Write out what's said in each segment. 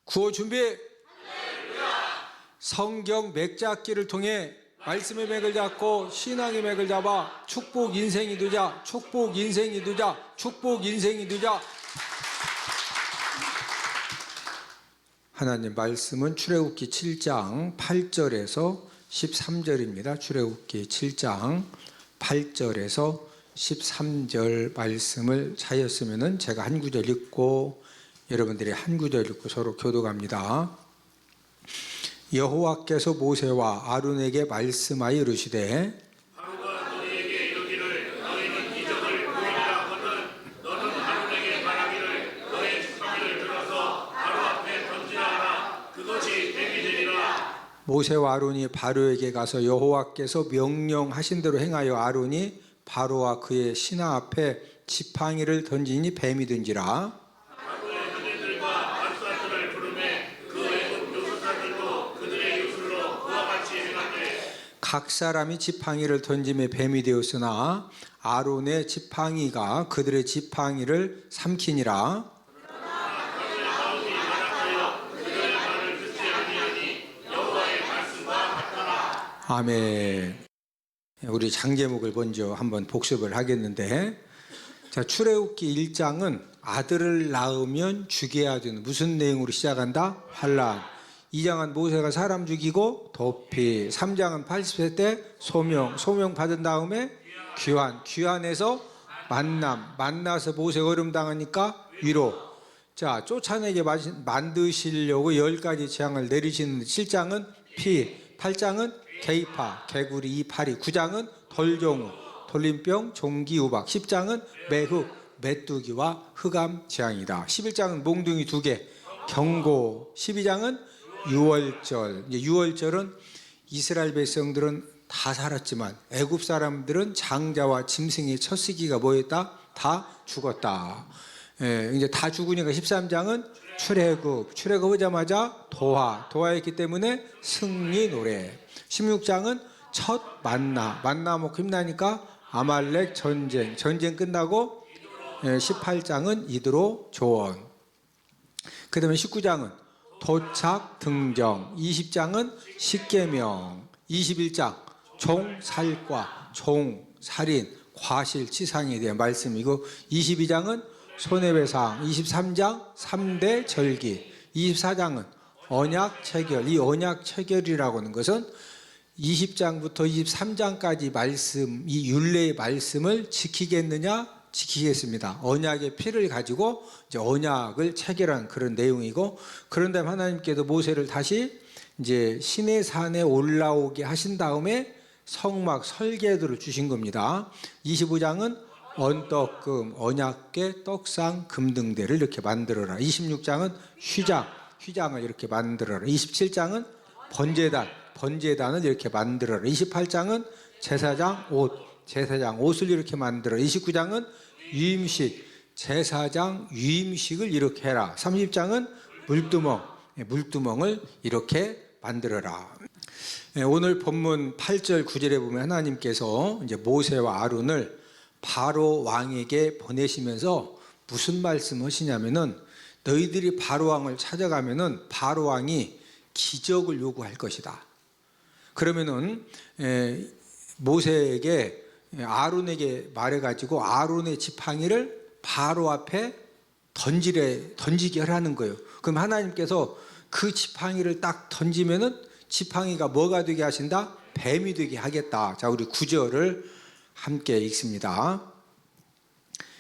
구호 준비. 성경 맥잡기를 통해 말씀의 맥을 잡고 신앙의 맥을 잡아 축복 인생이 되자, 축복 인생이 되자, 축복 인생이 되자. 하나님 말씀은 출애굽기 7장 8절에서 13절입니다. 출애굽기 7장 8절에서 13절 말씀을 차였으면 제가 한 구절 읽고 여러분들이 한 구절 읽고 서로 교독합니다. 여호와께서 모세와 아론에게 말씀하여 이르시되 하루가 너희에게 이르기를 너희는 기적을 보이리라 하거든 너는 아론에게 말하기를 너의 지팡이를 들어서 바로 앞에 던지라 하라 그것이 뱀이 되리라. 모세와 아론이 바로에게 가서 여호와께서 명령하신 대로 행하여 아론이 바로와 그의 신하 앞에 지팡이를 던지니 뱀이 된지라. 바로의 형제들과 말사들을 부르매 그 애굽 요술사들도 그들의 요술로 그와 같이 행하되 각 사람이 지팡이를 던짐에 뱀이 되었으나 아론의 지팡이가 그들의 지팡이를 삼키니라. 바로의 마음이 완악하여 그들의 말을 듣지 아니하니 여호와의 말씀과 같더라. 아멘. 우리 장제목을 먼저 한번 복습을 하겠는데, 자, 출애굽기 1장은 아들을 낳으면 죽여야 되는 무슨 내용으로 시작한다? 환란. 2장은 모세가 사람 죽이고 도피. 3장은 80세 때 소명 받은 다음에 귀환에서 만나서 모세 어려움 당하니까 위로. 자, 쫓아내게 만드시려고 10가지 재앙을 내리시는 7장은 피, 8장은 개이파, 개구리, 이파리, 9장은 돌종우, 돌림병, 종기, 우박, 10장은 매흑, 메뚜기와 흑암 재앙이다. 11장은 몽둥이 2개, 경고, 12장은 유월절. 이제 유월절은 이스라엘 백성들은 다 살았지만 애굽 사람들은 장자와 짐승의 첫 시기가 뭐였다? 다 죽었다. 이제 다 죽으니까 13장은 출애굽하자마자 도하였기 때문에 승리 노래. 16장은 첫 만나 먹고 힘나니까 아말렉 전쟁 끝나고 18장은 이드로 조언. 그 다음에 19장은 도착 등정, 20장은 십계명, 21장 종살과 종살인 과실치상에 대한 말씀이고 22장은 손해배상, 23장 3대 절기, 24장은 언약 체결. 이 언약 체결이라고 하는 것은 20장부터 23장까지 말씀, 이 율례의 말씀을 지키겠느냐? 지키겠습니다. 언약의 피를 가지고 이제 언약을 체결한 그런 내용이고, 그런 다음에 하나님께서 모세를 다시 이제 시내산에 올라오게 하신 다음에 성막 설계도를 주신 겁니다. 25장은 언떡금, 언약궤, 떡상, 금등대를 이렇게 만들어라. 26장은 휘장을 이렇게 만들어라. 27장은 번제단을 이렇게 만들어라. 28장은 제사장 옷을 이렇게 만들어라. 29장은 유임식, 제사장 유임식을 이렇게 해라. 30장은 물두멍을 이렇게 만들어라. 오늘 본문 8절 9절에 보면 하나님께서 이제 모세와 아론을 바로 왕에게 보내시면서 무슨 말씀하시냐면은 너희들이 바로 왕을 찾아가면은 바로 왕이 기적을 요구할 것이다. 그러면은 모세에게 아론에게 말해가지고 아론의 지팡이를 바로 앞에 던지게 하라는 거예요. 그럼 하나님께서 그 지팡이를 딱 던지면은 지팡이가 뭐가 되게 하신다? 뱀이 되게 하겠다. 자, 우리 9절을 함께 읽습니다.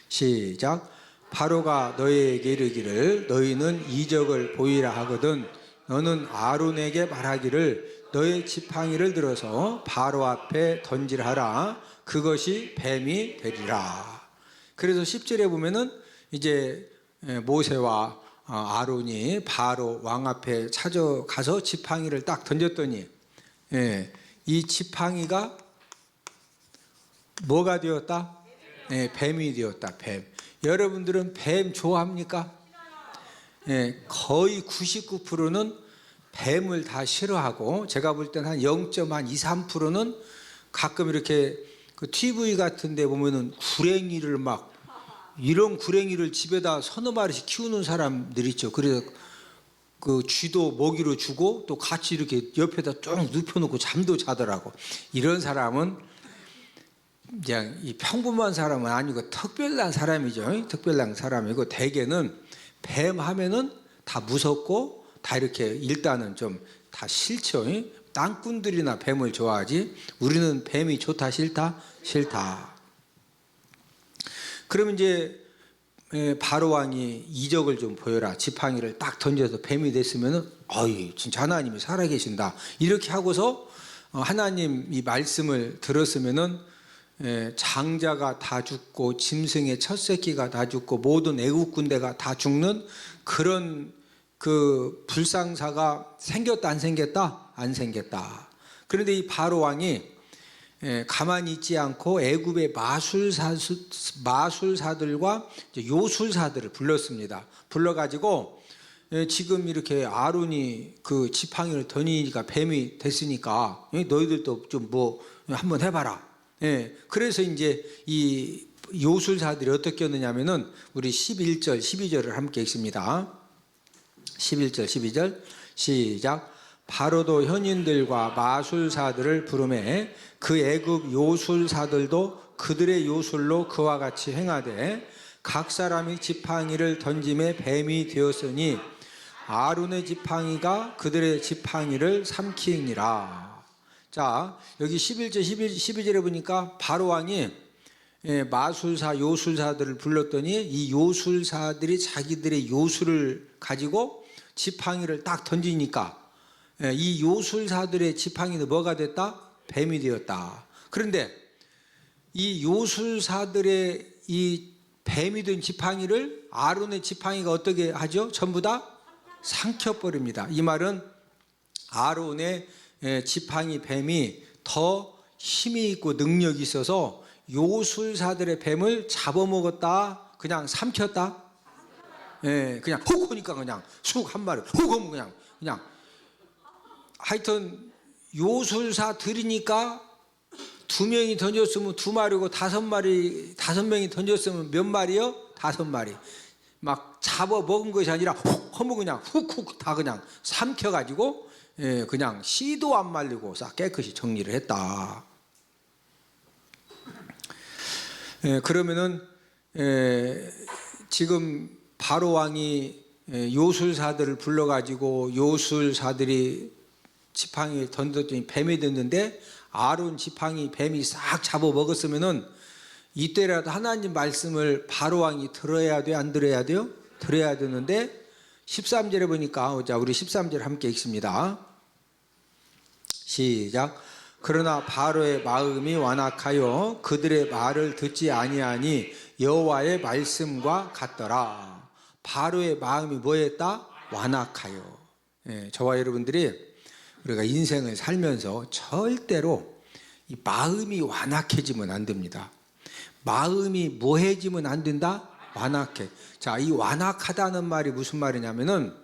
시작. 바로가 너희에게 이르기를 너희는 이적을 보이라 하거든 너는 아론에게 말하기를 너의 지팡이를 들어서 바로 앞에 던지라 하라. 그것이 뱀이 되리라. 그래서 10절에 보면은 이제 모세와 아론이 바로 왕 앞에 찾아가서 지팡이를 딱 던졌더니 이 지팡이가 뭐가 되었다? 뱀이 되었다. 뱀. 여러분들은 뱀 좋아합니까? 거의 99%는 뱀을 다 싫어하고, 제가 볼 때는 한 0.23%는 가끔 이렇게 그 TV 같은 데 보면은 구랭이를 이런 구랭이를 집에다 서너 마리씩 키우는 사람들 있죠. 그래서 그 쥐도 먹이로 주고 또 같이 이렇게 옆에다 쭉 눕혀놓고 잠도 자더라고. 이런 사람은 그냥 이 평범한 사람은 아니고 특별한 사람이죠. 특별한 사람이고, 대개는 뱀 하면은 다 무섭고 다 이렇게 일단은 좀 다 싫죠. 땅꾼들이나 뱀을 좋아하지, 우리는 뱀이 좋다 싫다? 싫다. 그러면 이제 바로왕이 이적을 좀 보여라. 지팡이를 딱 던져서 뱀이 됐으면은 어이 진짜 하나님이 살아계신다 이렇게 하고서 하나님 이 말씀을 들었으면은 장자가 다 죽고 짐승의 첫 새끼가 다 죽고 모든 애국 군대가 다 죽는 그런 그 불상사가 생겼다 안 생겼다? 안 생겼다. 그런데 이 바로왕이 가만히 있지 않고 애굽의 마술사들과 요술사들을 불렀습니다. 불러가지고 지금 이렇게 아론이 그 지팡이를 던지니까 뱀이 됐으니까 너희들도 좀 뭐 한번 해봐라. 그래서 이제 이 요술사들이 어떻게 했느냐면은 우리 11절 12절을 함께 읽습니다. 11절 12절 시작. 바로도 현인들과 마술사들을 부르매 그 애굽 요술사들도 그들의 요술로 그와 같이 행하되 각 사람이 지팡이를 던짐에 뱀이 되었으니 아론의 지팡이가 그들의 지팡이를 삼키니라. 자, 여기 11절 12절에 보니까 바로왕이 마술사 요술사들을 불렀더니 이 요술사들이 자기들의 요술을 가지고 지팡이를 딱 던지니까 이 요술사들의 지팡이는 뭐가 됐다? 뱀이 되었다. 그런데 이 요술사들의 이 뱀이 된 지팡이를 아론의 지팡이가 어떻게 하죠? 전부 다 삼켜버립니다. 이 말은 아론의 지팡이 뱀이 더 힘이 있고 능력이 있어서 요술사들의 뱀을 잡아먹었다, 그냥 삼켰다. 그냥 훅 하니까 그냥 쑥 한 마리 훅 하면 그냥 하여튼 요술사 들이니까 2명이 던졌으면 2마리고 5마리 5명이 던졌으면 몇 마리요? 5마리. 막 잡아 먹은 것이 아니라 훅 하면 그냥 훅훅 다 그냥 삼켜가지고 그냥 씨도 안 말리고 싹 깨끗이 정리를 했다. 그러면은 지금 바로왕이 요술사들을 불러가지고 요술사들이 지팡이 던졌더니 뱀이 됐는데 아론 지팡이 뱀이 싹 잡아먹었으면은 이때라도 하나님 말씀을 바로왕이 들어야 돼, 안 들어야 돼요? 들어야 되는데 13절에 보니까, 자 우리 13절 함께 읽습니다. 시작. 그러나 바로의 마음이 완악하여 그들의 말을 듣지 아니하니 여호와의 말씀과 같더라. 바로의 마음이 뭐였다? 완악하여. 저와 여러분들이 우리가 인생을 살면서 절대로 이 마음이 완악해지면 안 됩니다. 마음이 뭐해지면 안 된다? 완악해. 자, 이 완악하다는 말이 무슨 말이냐면은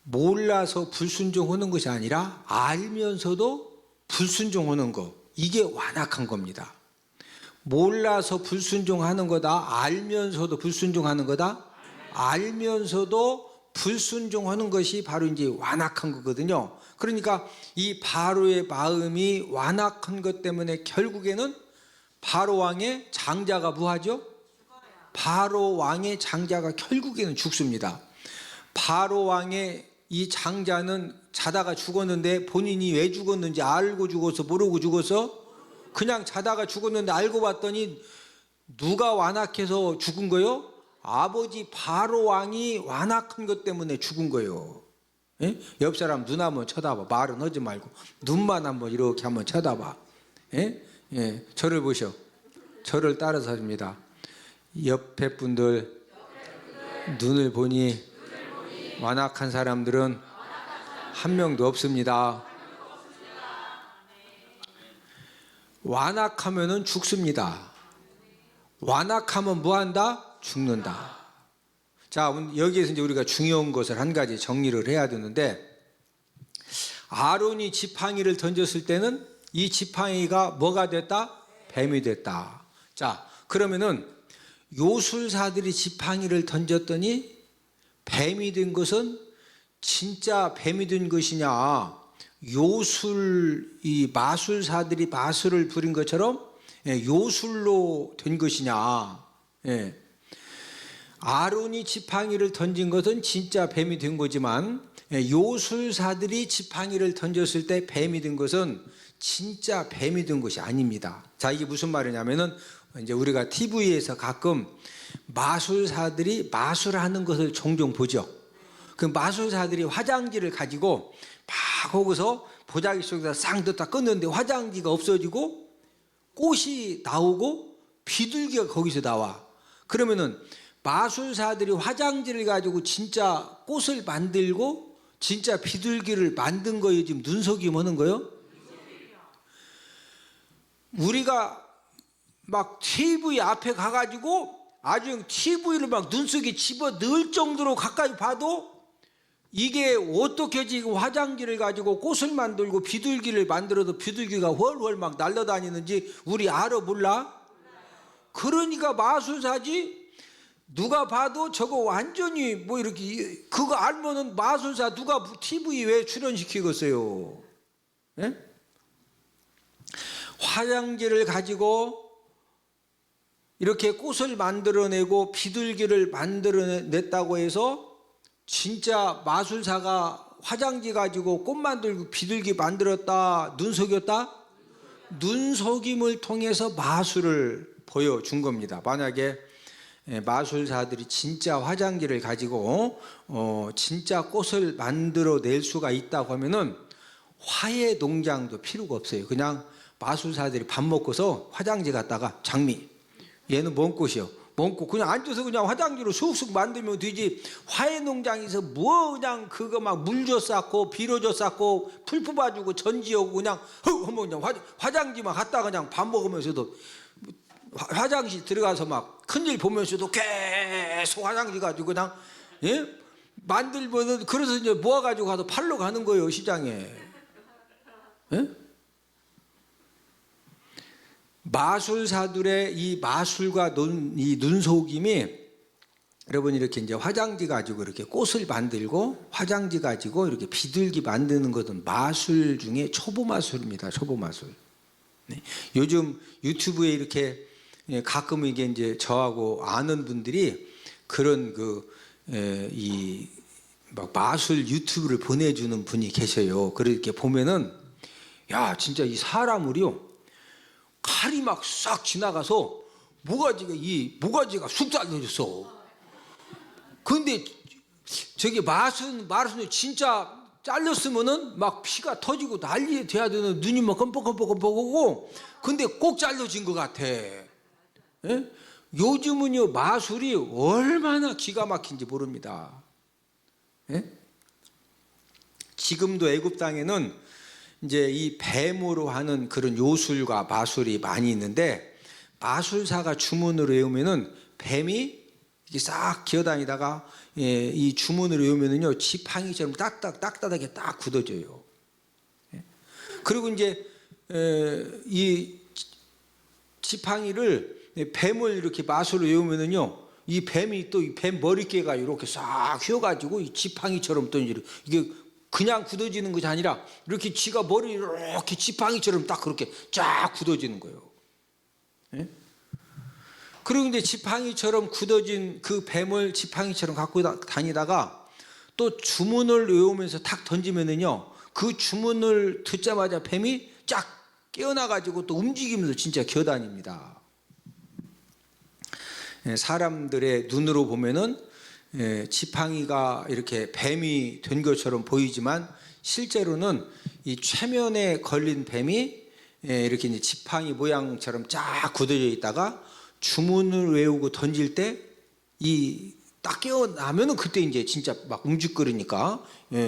몰라서 불순종하는 것이 아니라 알면서도 불순종하는 거, 이게 완악한 겁니다. 몰라서 불순종하는 거다, 알면서도 불순종하는 거다. 알면서도 불순종하는 것이 바로 이제 완악한 거거든요. 그러니까 이 바로의 마음이 완악한 것 때문에 결국에는 바로 왕의 장자가 뭐하죠? 바로 왕의 장자가 결국에는 죽습니다. 바로 왕의 이 장자는 자다가 죽었는데 본인이 왜 죽었는지 알고 죽어서 모르고 죽어서 그냥 자다가 죽었는데 알고 봤더니 누가 완악해서 죽은 거요? 아버지 바로 왕이 완악한 것 때문에 죽은 거예요. 예? 옆 사람 눈 한번 쳐다봐. 말은 하지 말고 눈만 한번 이렇게 한번 쳐다봐. 예? 예, 저를 보셔. 저를 따라서 합니다. 옆에 분들 눈을 보니 완악한 사람들은 한 명도 없습니다. 완악하면은 죽습니다. 완악하면 뭐한다? 죽는다. 자, 여기에서 이제 우리가 중요한 것을 한 가지 정리를 해야 되는데, 아론이 지팡이를 던졌을 때는 이 지팡이가 뭐가 됐다? 뱀이 됐다. 자, 그러면은 요술사들이 지팡이를 던졌더니 뱀이 된 것은 진짜 뱀이 된 것이냐, 이 마술사들이 마술을 부린 것처럼 요술로 된 것이냐. 아론이 지팡이를 던진 것은 진짜 뱀이 된 거지만 요술사들이 지팡이를 던졌을 때 뱀이 된 것은 진짜 뱀이 된 것이 아닙니다. 자, 이게 무슨 말이냐면은 이제 우리가 TV에서 가끔 마술사들이 마술하는 것을 종종 보죠. 그 마술사들이 화장지를 가지고 막 거기서 보자기 속에다 쌍 넣다 끊는데 화장지가 없어지고 꽃이 나오고 비둘기가 거기서 나와. 그러면은 마술사들이 화장지를 가지고 진짜 꽃을 만들고 진짜 비둘기를 만든 거예요, 지금 눈속임 하는 거요? 우리가 막 TV 앞에 가가지고 아주 TV를 막 눈속에 집어 넣을 정도로 가까이 봐도 이게 어떻게 지금 화장지를 가지고 꽃을 만들고 비둘기를 만들어도 비둘기가 훨훨 막 날아다니는지 우리 알아 몰라? 그러니까 마술사지. 누가 봐도 저거 완전히 뭐 이렇게 그거 알면은 마술사 누가 TV 왜 출연시키겠어요? 예? 화장지를 가지고 이렇게 꽃을 만들어내고 비둘기를 만들어냈다고 해서 진짜 마술사가 화장지 가지고 꽃 만들고 비둘기 만들었다, 눈속였다? 눈속임을 통해서 마술을 보여준 겁니다. 만약에 마술사들이 진짜 화장지를 가지고 진짜 꽃을 만들어낼 수가 있다고 하면은 화해 농장도 필요가 없어요. 그냥 마술사들이 밥 먹고서 화장지 갖다가 장미, 얘는 뭔 꽃이요? 뭔 꽃? 그냥 앉아서 그냥 화장지로 쑥쑥 만들면 되지. 화해 농장에서 뭐 그냥 그거 막 물줘 쌓고 비료줘 쌓고 풀 뽑아주고 전지하고 그냥 그냥 화장지만 갖다가 그냥 밥 먹으면서도 화장실 들어가서 막 큰일 보면서도 계속 화장지 가지고 그냥 만들면은 그래서 이제 모아가지고 가서 팔러 가는 거예요, 시장에. 마술사들의 이 마술과 이 눈속임이 여러분 이렇게 이제 화장지 가지고 이렇게 꽃을 만들고 화장지 가지고 이렇게 비둘기 만드는 것은 마술 중에 초보 마술입니다. 초보 마술. 요즘 유튜브에 이렇게 가끔 이게 이제 저하고 아는 분들이 그런 이 막 마술 유튜브를 보내주는 분이 계셔요. 그렇게 보면은 야 진짜 이 사람을요 칼이 막 싹 지나가서 모가지가 쑥 잘려졌어. 근데 저기 마술은 진짜 잘렸으면은 막 피가 터지고 난리 돼야 되는 눈이 막 껌뻑껌뻑껌뻑하고 근데 꼭 잘려진 것 같아. 요즘은요 마술이 얼마나 기가 막힌지 모릅니다. 지금도 애굽 땅에는 이제 이 뱀으로 하는 그런 요술과 마술이 많이 있는데 마술사가 주문을 외우면은 뱀이 이렇게 싹 기어다니다가 이 주문을 외우면은요 지팡이처럼 딱딱하게 딱 굳어져요. 그리고 이제 이 지팡이를 뱀을 이렇게 마술로 외우면은요 이 뱀이 또 이 뱀 머리깨가 이렇게 싹 휘어가지고 이 지팡이처럼 또 이게 그냥 굳어지는 것이 아니라 이렇게 지가 머리 이렇게 지팡이처럼 딱 그렇게 쫙 굳어지는 거예요. 그리고 이제 지팡이처럼 굳어진 그 뱀을 지팡이처럼 갖고 다니다가 또 주문을 외우면서 탁 던지면은요 그 주문을 듣자마자 뱀이 쫙 깨어나가지고 또 움직이면서 진짜 기어다닙니다. 사람들의 눈으로 보면은 지팡이가 이렇게 뱀이 된 것처럼 보이지만 실제로는 이 최면에 걸린 뱀이 이렇게 이제 지팡이 모양처럼 쫙 굳어져 있다가 주문을 외우고 던질 때 이 딱 깨어나면은 그때 이제 진짜 막 움직거리니까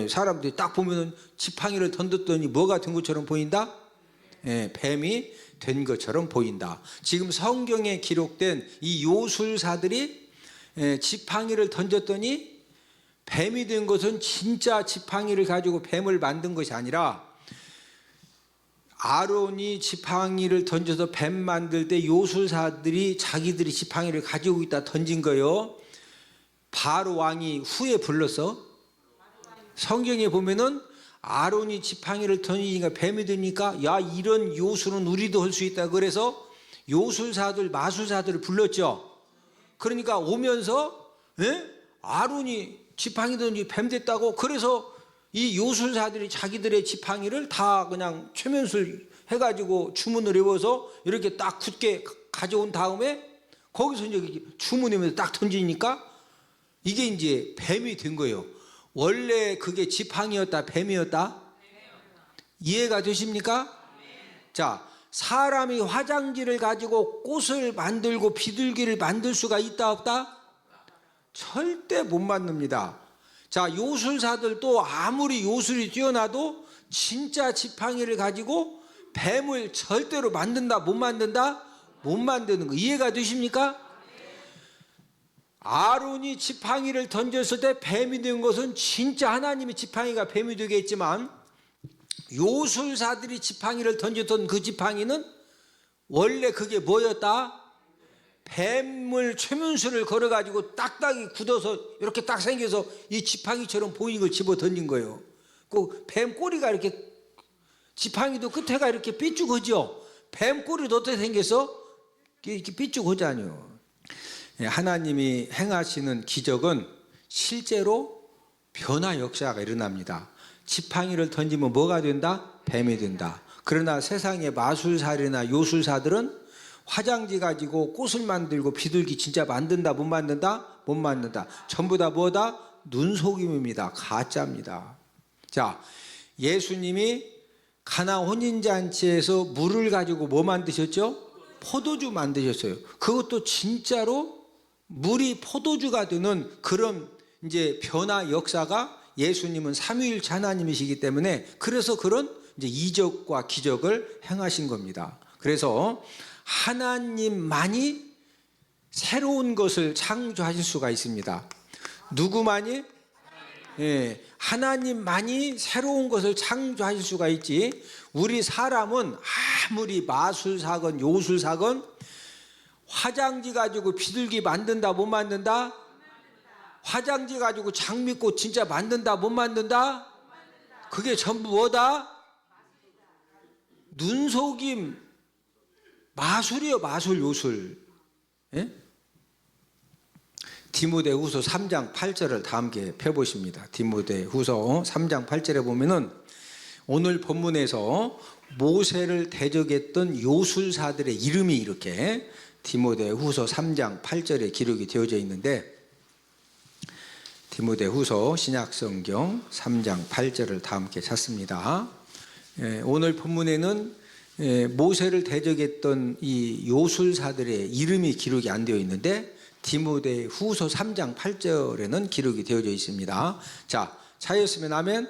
사람들이 딱 보면은 지팡이를 던졌더니 뭐가 된 것처럼 보인다? 뱀이 된 것처럼 보인다. 지금 성경에 기록된 이 요술사들이 지팡이를 던졌더니 뱀이 된 것은 진짜 지팡이를 가지고 뱀을 만든 것이 아니라 아론이 지팡이를 던져서 뱀 만들 때 요술사들이 자기들이 지팡이를 가지고 있다 던진 거요. 바로 왕이 후에 불러서 성경에 보면은 아론이 지팡이를 던지니까 뱀이 되니까 야 이런 요술은 우리도 할 수 있다. 그래서 요술사들 마술사들을 불렀죠. 그러니까 오면서 아론이 지팡이 던지 뱀 됐다고. 그래서 이 요술사들이 자기들의 지팡이를 다 그냥 최면술 해가지고 주문을 외워서 이렇게 딱 굳게 가져온 다음에 거기서 이제 주문하면서 딱 던지니까 이게 이제 뱀이 된 거예요. 원래 그게 지팡이였다 뱀이었다? 이해가 되십니까? 자, 사람이 화장지를 가지고 꽃을 만들고 비둘기를 만들 수가 있다 없다? 절대 못 만듭니다. 자, 요술사들도 아무리 요술이 뛰어나도 진짜 지팡이를 가지고 뱀을 절대로 만든다 못 만든다? 못 만드는 거 이해가 되십니까? 아론이 지팡이를 던졌을 때 뱀이 된 것은 진짜 하나님의 지팡이가 뱀이 되겠지만 요술사들이 지팡이를 던졌던 그 지팡이는 원래 그게 뭐였다? 뱀을 최면수를 걸어가지고 딱딱이 굳어서 이렇게 딱 생겨서 이 지팡이처럼 보이는 걸 집어 던진 거예요. 그 뱀 꼬리가 이렇게 지팡이도 끝에가 이렇게 삐죽하죠. 뱀 꼬리도 어떻게 생겨서 이렇게 삐죽하잖아요. 하나님이 행하시는 기적은 실제로 변화 역사가 일어납니다. 지팡이를 던지면 뭐가 된다? 뱀이 된다. 그러나 세상의 마술사들이나 요술사들은 화장지 가지고 꽃을 만들고 비둘기 진짜 만든다 못 만든다? 못 만든다. 전부 다 뭐다? 눈속임입니다. 가짜입니다. 자, 예수님이 가나 혼인잔치에서 물을 가지고 뭐 만드셨죠? 포도주 만드셨어요. 그것도 진짜로 물이 포도주가 되는 그런 이제 변화 역사가 예수님은 삼위일체 하나님이시기 때문에 그래서 그런 이제 이적과 기적을 행하신 겁니다. 그래서 하나님만이 새로운 것을 창조하실 수가 있습니다. 누구만이? 하나님만이 새로운 것을 창조하실 수가 있지. 우리 사람은 아무리 마술사건 요술사건 화장지 가지고 비둘기 만든다 못 만든다? 화장지 가지고 장미꽃 진짜 만든다 못 만든다? 그게 전부 뭐다? 눈속임 마술이요. 마술 요술. 디모데후서 3장 8절을 다 함께 펴보십니다. 디모데후서 3장 8절에 보면은 오늘 본문에서 모세를 대적했던 요술사들의 이름이 이렇게 디모데후서 3장 8절에 기록이 되어져 있는데 디모데후서 신약성경 3장 8절을 다 함께 찾습니다. 오늘 본문에는 모세를 대적했던 이 요술사들의 이름이 기록이 안 되어 있는데 디모데후서 3장 8절에는 기록이 되어져 있습니다. 자, 찾으셨으면 아멘.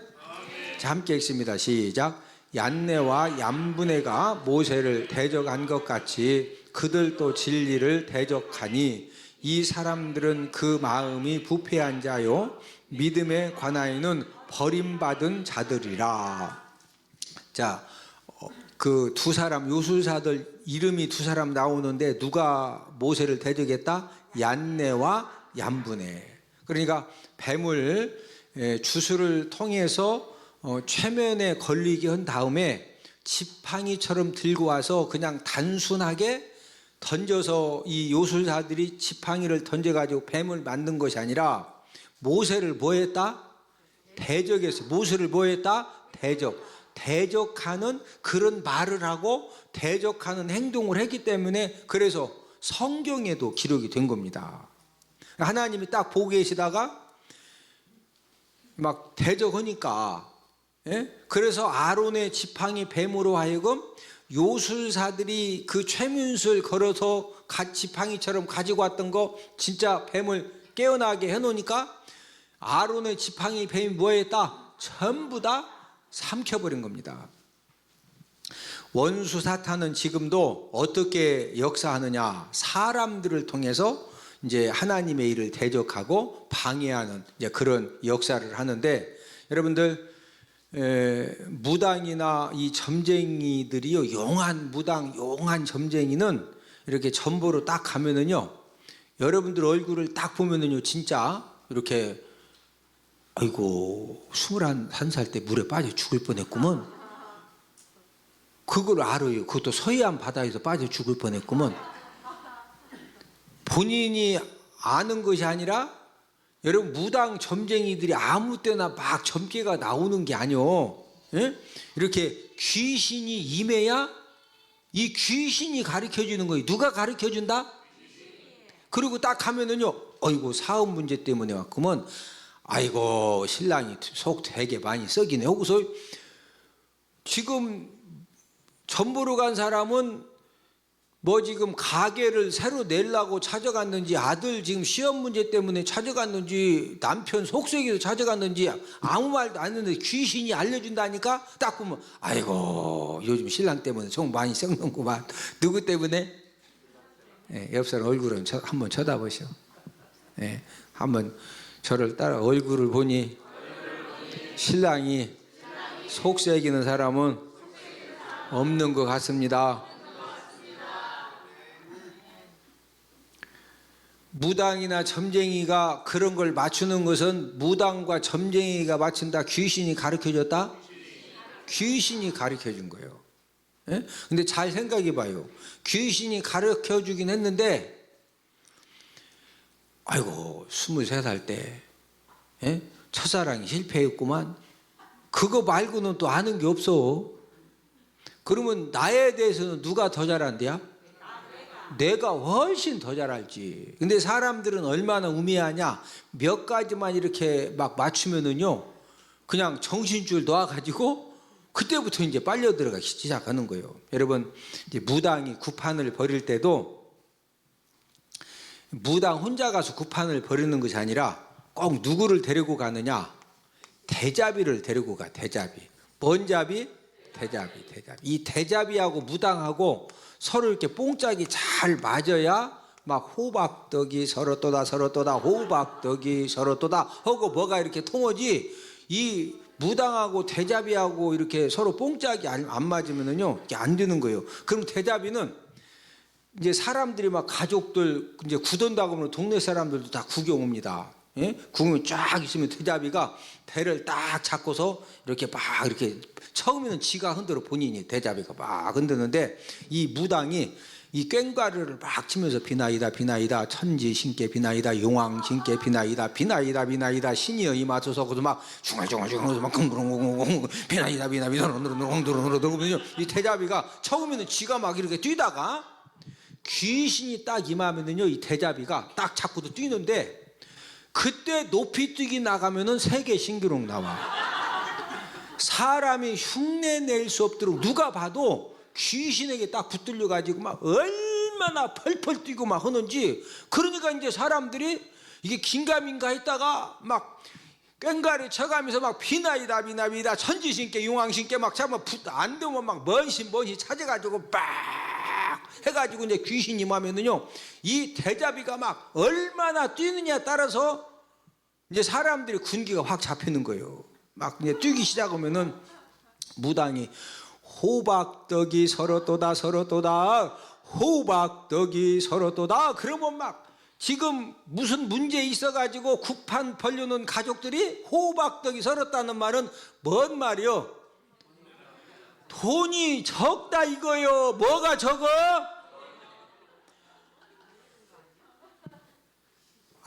자, 함께 읽습니다. 시작. 얀네와 얌분네가 모세를 대적한 것 같이 그들도 진리를 대적하니 이 사람들은 그 마음이 부패한 자요 믿음에 관하여는 버림받은 자들이라. 자, 그 두 사람 요술사들 이름이 두 사람 나오는데 누가 모세를 대적했다? 얀네와 얌분네. 그러니까 뱀을 주술을 통해서 최면에 걸리게 한 다음에 지팡이처럼 들고 와서 그냥 단순하게 던져서 이 요술사들이 지팡이를 던져가지고 뱀을 만든 것이 아니라 모세를 뭐 했다? 대적했어. 모세를 뭐 했다? 대적하는 그런 말을 하고 대적하는 행동을 했기 때문에 그래서 성경에도 기록이 된 겁니다. 하나님이 딱 보고 계시다가 막 대적하니까 그래서 아론의 지팡이 뱀으로 하여금 요술사들이 그 최면술 걸어서 지팡이처럼 가지고 왔던 거 진짜 뱀을 깨어나게 해놓으니까 아론의 지팡이 뱀이 뭐 했다? 전부 다 삼켜버린 겁니다. 원수 사탄은 지금도 어떻게 역사하느냐? 사람들을 통해서 이제 하나님의 일을 대적하고 방해하는 이제 그런 역사를 하는데 여러분들 무당이나 이 점쟁이들이요, 용한 무당, 용한 점쟁이는 이렇게 전보로 딱 가면은요, 여러분들 얼굴을 딱 보면은요, 진짜 이렇게 아이고 21살 때 물에 빠져 죽을 뻔했구먼. 그걸 알아요. 그것도 서해안 바다에서 빠져 죽을 뻔했구먼. 본인이 아는 것이 아니라 여러분 무당 점쟁이들이 아무 때나 막 점괘가 나오는 게 아니오. 예? 이렇게 귀신이 임해야 이 귀신이 가르쳐주는 거예요. 누가 가르쳐준다? 그리고 딱 하면은요, 어이구 사업 문제 때문에 왔구먼. 아이고 신랑이 속 되게 많이 썩이네. 하고서 지금 전보로 간 사람은 뭐 지금 가게를 새로 내려고 찾아갔는지, 아들 지금 시험 문제 때문에 찾아갔는지, 남편 속썩이서 찾아갔는지 아무 말도 안 했는데 귀신이 알려준다니까. 딱 보면 아이고 요즘 신랑 때문에 속 많이 썩는구만. 누구 때문에? 예, 옆 사람 얼굴은 한번 쳐다보시오. 예, 한번 저를 따라 얼굴을 보니 신랑이 속썩이는 사람은 없는 것 같습니다. 무당이나 점쟁이가 그런 걸 맞추는 것은 무당과 점쟁이가 맞춘다? 귀신이 가르쳐줬다? 귀신이 가르쳐준 거예요. 예? 근데 잘 생각해 봐요. 귀신이 가르쳐주긴 했는데 아이고 23살 때 예? 첫사랑이 실패했구만. 그거 말고는 또 아는 게 없어. 그러면 나에 대해서는 누가 더 잘한대야? 내가 훨씬 더 잘 알지. 근데 사람들은 얼마나 우매하냐. 몇 가지만 이렇게 막 맞추면은요 그냥 정신줄 놓아가지고 그때부터 이제 빨려 들어가기 시작하는 거예요. 여러분 이제 무당이 구판을 벌일 때도 무당 혼자 가서 구판을 벌이는 것이 아니라 꼭 누구를 데리고 가느냐. 대자비를 데리고 가. 대자비. 뭔 자비? 대자비. 이 대자비하고 무당하고 서로 이렇게 뽕짝이 잘 맞아야 막 호박떡이 서로 또다 호박떡이 서로 또다 하고 뭐가 이렇게 통하지. 이 무당하고 대자비하고 이렇게 서로 뽕짝이 안 맞으면은요 이게 안 되는 거예요. 그럼 대자비는 이제 사람들이 막 가족들 이제 굳은다고 하면 동네 사람들도 다 구경 옵니다. 예? 구경이 쫙 있으면 대자비가 배를 딱 잡고서 이렇게 막 이렇게 처음에는 지가 흔들어 본인이 대자비가 막 흔드는데 이 무당이 이 꽹과르를 막 치면서 비나이다 천지 신께 비나이다 용왕 신께 비나이다 신이여 임하소서. 그래서 막 중얼중얼 막 쿵쿵쿵쿵 비나이다 이 대자비가 처음에는 지가 막 이렇게 뛰다가 귀신이 딱 임하면은요 이 대자비가 딱 잡고도 뛰는데 그때 높이 뛰기 나가면은 세계 신기록 나와. 사람이 흉내 낼 수 없도록 누가 봐도 귀신에게 딱 붙들려 가지고 막 얼마나 펄펄 뛰고 막 하는지. 그러니까 이제 사람들이 이게 긴가민가 했다가 막 꽹과르 쳐가면서 막 비나이다 천지신께 용왕신께 막 잡으면 안 되면 막 먼신 찾아가지고 빡 해가지고 이제 귀신이 임하면은요 이 대자비가 막 얼마나 뛰느냐에 따라서 이제 사람들이 군기가 확 잡히는 거예요. 막 이제 뛰기 시작하면은 무당이 호박떡이 서로 또다 호박떡이 서로 또다 그러면 막 지금 무슨 문제 있어가지고 구판 벌려놓은 가족들이 호박떡이 서럽다는 말은 뭔 말이요? 돈이 적다 이거요. 뭐가 적어?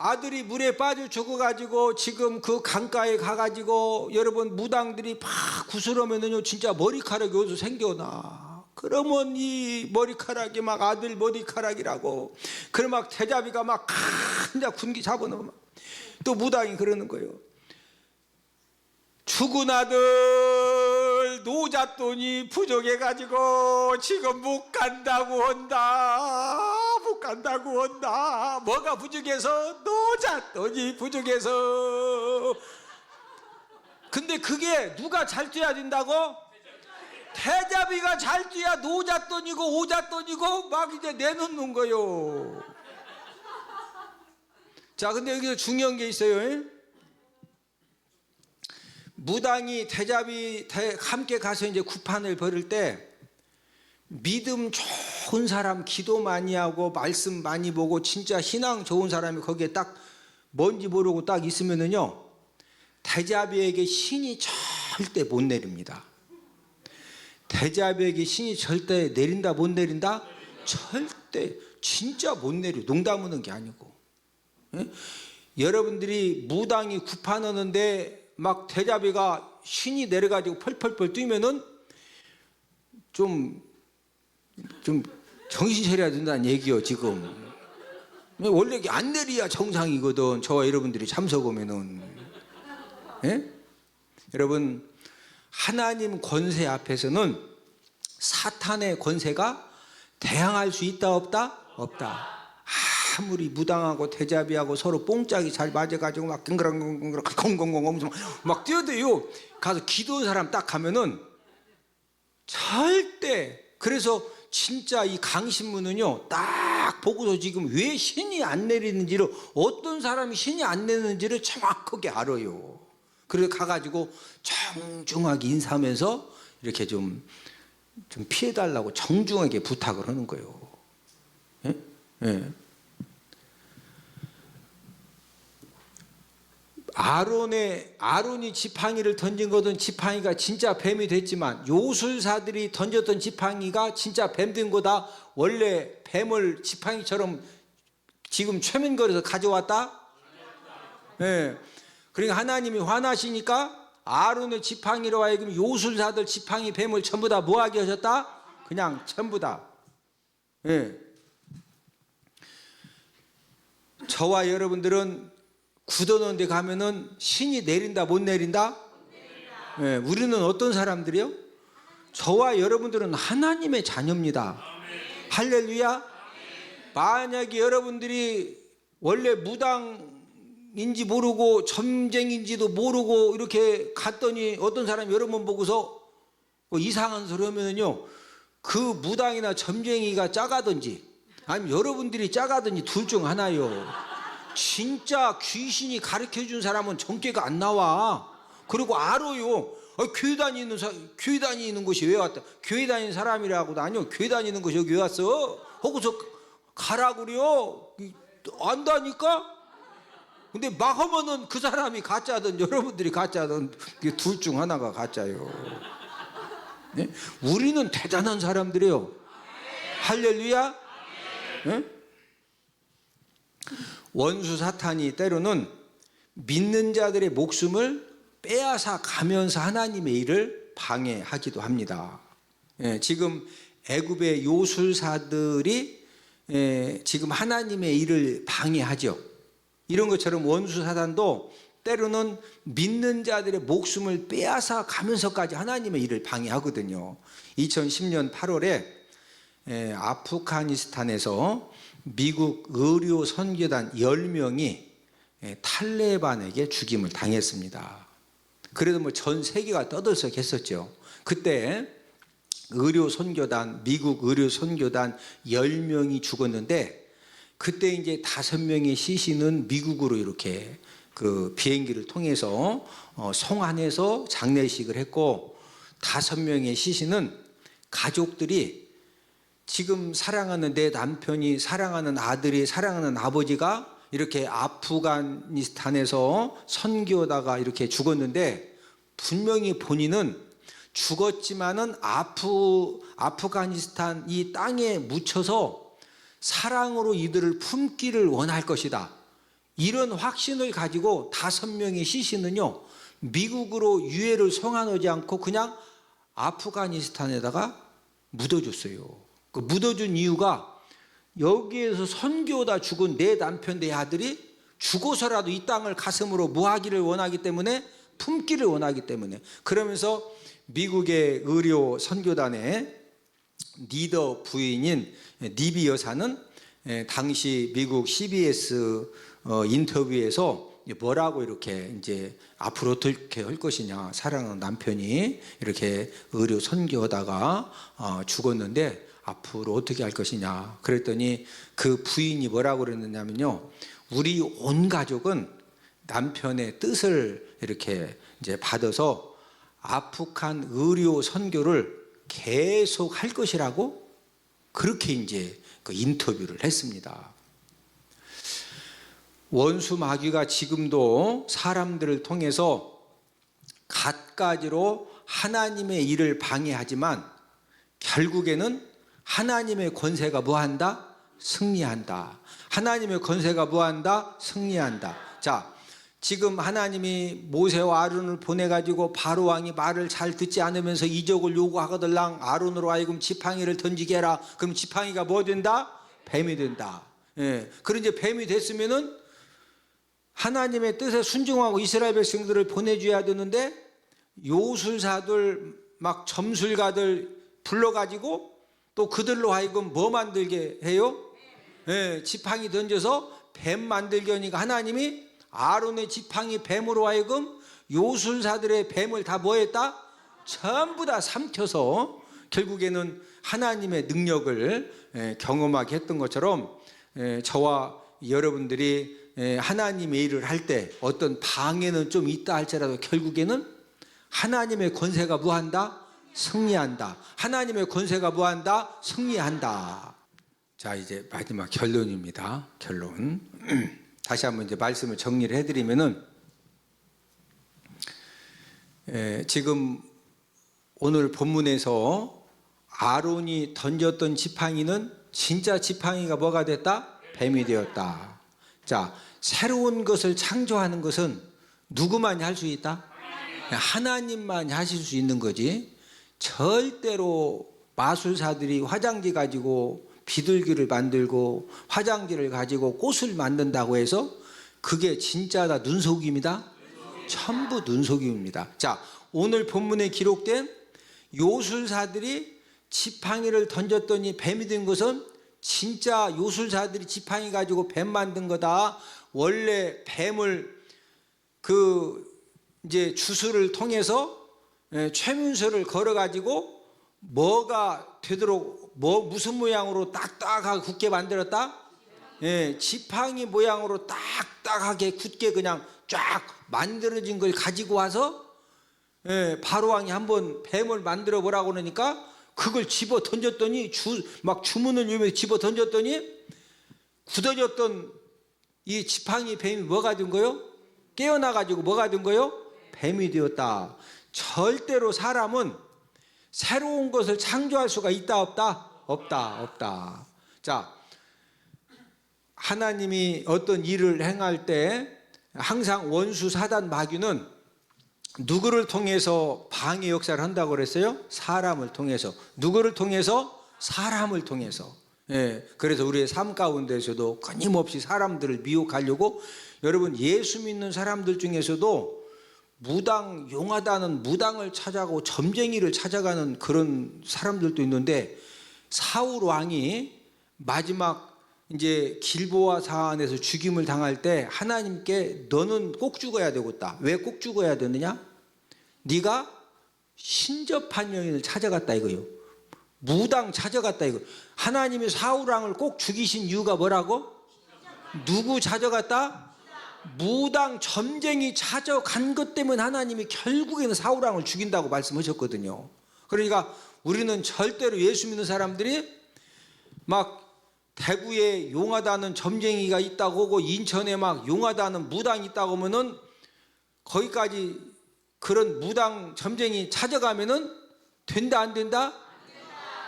아들이 물에 빠져 죽어가지고 지금 그 강가에 가가지고 여러분 무당들이 막 구슬하면은요 진짜 머리카락이 어디서 생겨나. 그러면 이 머리카락이 막 아들 머리카락이라고. 그럼 막 대자비가 막 이제 군기 잡아놓으면 또 무당이 그러는 거예요. 죽은 아들 노잣돈이 부족해가지고 지금 못 간다고 한다. 뭐가 부족해서? 노잣돈이 부족해서. 근데 그게 누가 잘 뛰어야 된다고? 대자비가 잘 뛰어야 노잣돈이고 오잣돈이고 막 이제 내놓는 거요. 자, 근데 여기서 중요한 게 있어요. 무당이 대자비 함께 가서 이제 구판을 벌일 때 믿음 좋은 사람, 기도 많이 하고 말씀 많이 보고 진짜 신앙 좋은 사람이 거기에 딱 뭔지 모르고 딱 있으면은요 대자비에게 신이 절대 못 내립니다. 대자비에게 신이 절대 내린다 못 내린다? 절대 진짜 못 내려. 농담 하는 게 아니고. 예? 여러분들이 무당이 구판하는데 막 대자비가 신이 내려가지고 펄펄펄 뛰면은 좀 정신 차려야 된다는 얘기요 지금. 원래 이게 안 내려야 정상이거든. 저와 여러분들이 참석하면은. 예? 여러분, 하나님 권세 앞에서는 사탄의 권세가 대항할 수 있다 없다? 없다. 아무리 무당하고 대자비하고 서로 뽕짝이 잘 맞아가지고 막 끙그렁끙그렁 콩콩콩 막 뛰어대요. 가서 기도한 사람 딱 가면은 절대. 그래서 진짜 이 강신문은요 딱 보고서 지금 왜 신이 안 내리는지를, 어떤 사람이 신이 안 내리는지를 정확하게 알아요. 그래서 가가지고 정중하게 인사하면서 이렇게 좀 피해달라고 정중하게 부탁을 하는 거예요. 예? 예. 아론이 지팡이를 던진 것은 지팡이가 진짜 뱀이 됐지만, 요술사들이 던졌던 지팡이가 진짜 뱀 된 거다. 원래 뱀을 지팡이처럼 지금 최면거리에서 가져왔다. 예. 그러니까 하나님이 화나시니까 아론의 지팡이로 하여금 요술사들 지팡이 뱀을 전부 다 뭐하게 하셨다? 그냥 전부 다. 예. 저와 여러분들은 굳어놓은 데 가면은 신이 내린다 못 내린다? 예, 우리는 어떤 사람들이요? 저와 여러분들은 하나님의 자녀입니다. 할렐루야. 만약에 여러분들이 원래 무당인지 모르고 점쟁인지도 모르고 이렇게 갔더니 어떤 사람이 여러분 보고서 뭐 이상한 소리 하면은요, 그 무당이나 점쟁이가 짜가든지 아니면 여러분들이 짜가든지 둘 중 하나요. 진짜 귀신이 가르쳐준 사람은 정죄가 안 나와. 그리고 알아요. 교회 다니는 곳이 왜 왔다? 교회 다니는 사람이라고도 아니요. 교회 다니는 곳이 여기 왜 왔어? 하고서 가라 그래요. 안다니까? 근데 막 하면은 그 사람이 가짜든 여러분들이 가짜든 둘 중 하나가 가짜요. 네? 우리는 대단한 사람들이에요. 할렐루야. 네? 원수 사탄이 때로는 믿는 자들의 목숨을 빼앗아 가면서 하나님의 일을 방해하기도 합니다. 지금 애굽의 요술사들이 지금 하나님의 일을 방해하죠. 이런 것처럼 원수 사탄도 때로는 믿는 자들의 목숨을 빼앗아 가면서까지 하나님의 일을 방해하거든요. 2010년 8월에 아프가니스탄에서 미국 의료 선교단 10명이 탈레반에게 죽임을 당했습니다. 그래도 뭐 전 세계가 떠들썩했었죠. 그때 미국 의료 선교단 10명이 죽었는데, 그때 이제 5명의 시신은 미국으로 이렇게 그 비행기를 통해서 송환해서 장례식을 했고, 5명의 시신은 가족들이 지금 사랑하는 내 남편이, 사랑하는 아들이, 사랑하는 아버지가 이렇게 아프가니스탄에서 선교하다가 이렇게 죽었는데, 분명히 본인은 죽었지만은 아프가니스탄 이 땅에 묻혀서 사랑으로 이들을 품기를 원할 것이다. 이런 확신을 가지고 5명의 시신은요, 미국으로 유해를 송환하지 않고 그냥 아프가니스탄에다가 묻어줬어요. 그 묻어준 이유가, 여기에서 선교다 죽은 내 남편 내 아들이 죽어서라도 이 땅을 가슴으로 뭐하기를 원하기 때문에, 품기를 원하기 때문에. 그러면서 미국의 의료 선교단의 리더 부인인 니비 여사는 당시 미국 CBS 인터뷰에서 뭐라고 이렇게 이제 앞으로 어떻게 할 것이냐, 사랑하는 남편이 이렇게 의료 선교하다가 죽었는데 앞으로 어떻게 할 것이냐 그랬더니, 그 부인이 뭐라고 그랬느냐면요, 우리 온 가족은 남편의 뜻을 이렇게 이제 받아서 아프간 의료 선교를 계속 할 것이라고 그렇게 이제 그 인터뷰를 했습니다. 원수 마귀가 지금도 사람들을 통해서 갖가지로 하나님의 일을 방해하지만 결국에는 하나님의 권세가 뭐한다? 승리한다. 하나님의 권세가 뭐한다? 승리한다. 자, 지금 하나님이 모세와 아론을 보내가지고 바로 왕이 말을 잘 듣지 않으면서 이적을 요구하거들랑 아론으로 하여금 지팡이를 던지게 해라. 그럼 지팡이가 뭐 된다? 뱀이 된다. 예. 그런 이제 뱀이 됐으면은 하나님의 뜻에 순종하고 이스라엘 백성들을 보내줘야 되는데 요술사들 막 점술가들 불러가지고 또 그들로 하여금 뭐 만들게 해요? 예, 지팡이 던져서 뱀 만들게 하니까 하나님이 아론의 지팡이 뱀으로 하여금 요술사들의 뱀을 다 뭐 했다? 전부 다 삼켜서 결국에는 하나님의 능력을 경험하게 했던 것처럼 저와 여러분들이 하나님의 일을 할 때 어떤 방해는 좀 있다 할지라도 결국에는 하나님의 권세가 뭐한다? 승리한다. 하나님의 권세가 뭐한다? 승리한다. 자, 이제 마지막 결론입니다. 결론. 다시 한번 이제 말씀을 정리를 해드리면은 지금 오늘 본문에서 아론이 던졌던 지팡이는 진짜 지팡이가 뭐가 됐다? 뱀이 되었다. 자, 새로운 것을 창조하는 것은 누구만이 할 수 있다? 하나님만이 하실 수 있는 거지. 절대로 마술사들이 화장지 가지고 비둘기를 만들고 화장지를 가지고 꽃을 만든다고 해서 그게 진짜다 눈속임이다? 전부 눈속임입니다. 자, 오늘 본문에 기록된 요술사들이 지팡이를 던졌더니 뱀이 된 것은 진짜 요술사들이 지팡이 가지고 뱀 만든 거다. 원래 뱀을 이제 주술을 통해서 최문서를 걸어 가지고 뭐가 되도록 무슨 모양으로 딱딱하게 굳게 만들었다? 지팡이 모양으로 딱딱하게 굳게 그냥 쫙 만들어진 걸 가지고 와서 바로왕이 한번 뱀을 만들어 보라고 그러니까 그걸 집어 던졌더니 막 주문을 외우면서 집어 던졌더니 굳어졌던 이 지팡이 뱀이 뭐가 된 거요? 깨어나 가지고 뭐가 된 거요? 뱀이 되었다. 절대로 사람은 새로운 것을 창조할 수가 있다 없다? 없다. 자, 하나님이 어떤 일을 행할 때 항상 원수 사단 마귀는 누구를 통해서 방해 역사를 한다고 그랬어요? 사람을 통해서. 누구를 통해서? 사람을 통해서. 그래서 우리의 삶 가운데서도 끊임없이 사람들을 미혹하려고 여러분 예수 믿는 사람들 중에서도 용하다는 무당을 찾아가고 점쟁이를 찾아가는 그런 사람들도 있는데 사울 왕이 마지막 이제 길보아 사안에서 죽임을 당할 때 하나님께 너는 꼭 죽어야 되겠다. 왜 꼭 죽어야 되느냐? 네가 신접한 여인을 찾아갔다 이거요. 무당 찾아갔다 이거. 하나님이 사울 왕을 꼭 죽이신 이유가 뭐라고? 누구 찾아갔다? 무당 점쟁이 찾아간 것 때문에 하나님이 결국에는 사울 왕을 죽인다고 말씀하셨거든요. 그러니까 우리는 절대로 예수 믿는 사람들이 막 대구에 용하다는 점쟁이가 있다고 하고 인천에 막 용하다는 무당이 있다고 하면은 거기까지 그런 무당 점쟁이 찾아가면은 된다 안 된다?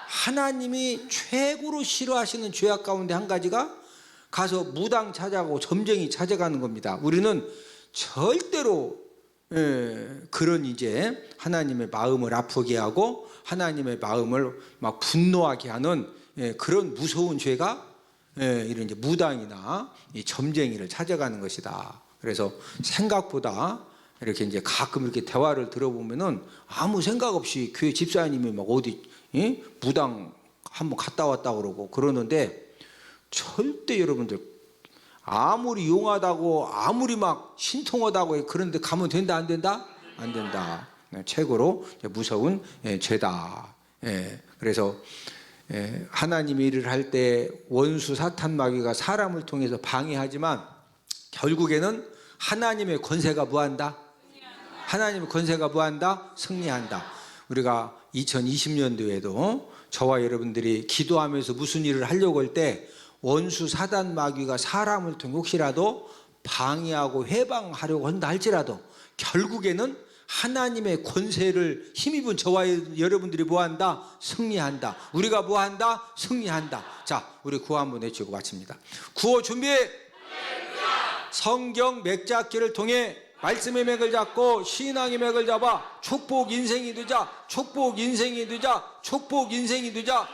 하나님이 최고로 싫어하시는 죄악 가운데 한 가지가 가서 무당 찾아가고 점쟁이 찾아가는 겁니다. 우리는 절대로 그런 이제 하나님의 마음을 아프게 하고 하나님의 마음을 막 분노하게 하는 그런 무서운 죄가 이런 이제 무당이나 이 점쟁이를 찾아가는 것이다. 그래서 생각보다 이렇게 이제 가끔 이렇게 대화를 들어보면은 아무 생각 없이 교회 집사님이 막 어디 무당 한번 갔다 왔다 그러고 그러는데 절대 여러분들 아무리 용하다고 아무리 막 신통하다고 그런데 가면 된다 안 된다? 안 된다. 최고로 무서운 죄다. 그래서 하나님의 일을 할 때 원수 사탄 마귀가 사람을 통해서 방해하지만 결국에는 하나님의 권세가 뭐한다? 하나님의 권세가 뭐한다? 승리한다. 우리가 2020년도에도 저와 여러분들이 기도하면서 무슨 일을 하려고 할 때 원수 사단 마귀가 사람을 통해 혹시라도 방해하고 해방하려고 한다 할지라도 결국에는 하나님의 권세를 힘입은 저와 여러분들이 뭐한다? 승리한다. 우리가 뭐한다? 승리한다. 자, 우리 구호 한번 외치고 마칩니다. 구호 준비. 성경 맥잡기를 통해 말씀의 맥을 잡고 신앙의 맥을 잡아 축복 인생이 되자. 축복 인생이 되자. 축복 인생이 되자.